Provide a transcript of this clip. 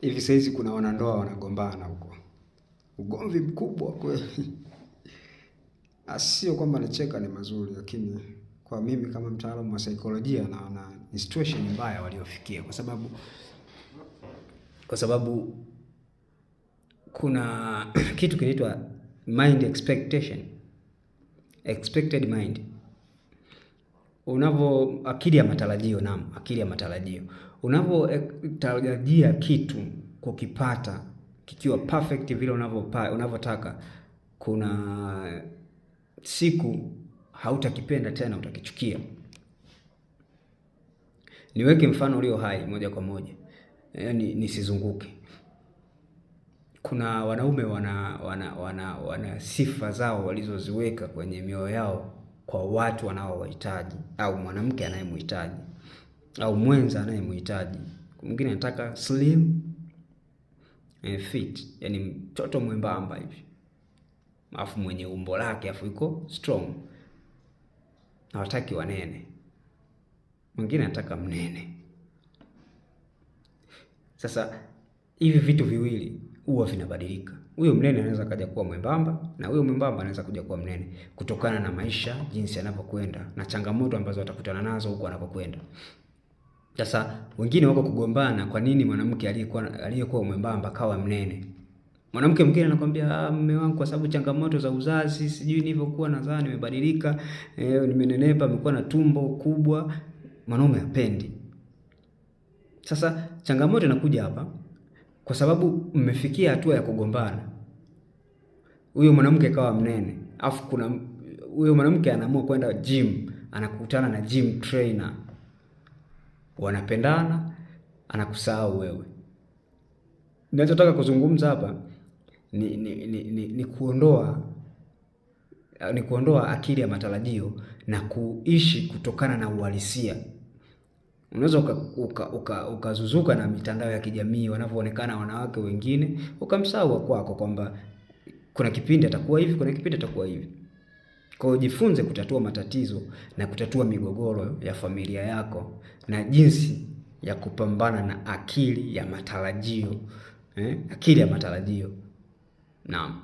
Hivi saizi kuna wanandoa wanagombana huko, ugomvi mkubwa kweli. Sio kwamba nacheka, ni mazuri, lakini kwa mimi kama mtaalamu wa saikolojia naona ni situation mbaya waliofikia, kwa sababu kuna kitu kinaitwa mind expectation, expected mind. Akili ya matarajio, akili ya matarajio. Unavyotarajia kitu kukipata kikiwa perfect vile unavyotaka, kuna siku hautakipenda tena, utakichukia. Niweke mfano ulio hai moja kwa moja, yaani nisizunguke. Kuna wanaume wana sifa zao walizoziweka kwenye mioyo yao kwa watu wanaowahitaji, au mwanamke anayemhitaji, au mwenza anayemhitaji. Mwingine anataka slim and fit, yani mtoto mwembamba hivi, afu mwenye umbo lake, afu yuko strong. Hawataki wanene. Mwingine anataka mnene. Sasa hivi vitu viwili huwa vinabadilika. Huyo mnene anaweza kaja kuwa mwembamba, na huyo mwembamba anaweza kuja kuwa mnene, kutokana na maisha jinsi yanavyokwenda na changamoto ambazo watakutana nazo huko anapokwenda. Sasa wengine wako kugombana, kwa nini mwanamke aliyekuwa mwembamba kawa mnene? Mwanamke mwingine anakuambia, mume wangu, kwa sababu changamoto za uzazi, sijui nilivyokuwa nadhani nimebadilika, nimenenepa, nimekuwa na tumbo kubwa. Mwanaume hapendi. Sasa changamoto inakuja hapa kwa sababu mmefikia hatua ya kugombana. Huyo mwanamke kawa mnene, afu huyo mwanamke anaamua kwenda gym, anakutana na gym trainer, wanapendana, anakusahau wewe. Ninachotaka kuzungumza hapa ni kuondoa akili ya matarajio na kuishi kutokana na uhalisia. Unaweza ukazuzuka na mitandao ya kijamii wanavyoonekana wanawake wengine, ukamsahau kwako kwamba kuna kipindi atakuwa hivi, kuna kipindi atakuwa hivi. Kwa hiyo jifunze kutatua matatizo na kutatua migogoro ya familia yako, na jinsi ya kupambana na akili ya matarajio. Akili ya matarajio. Naam.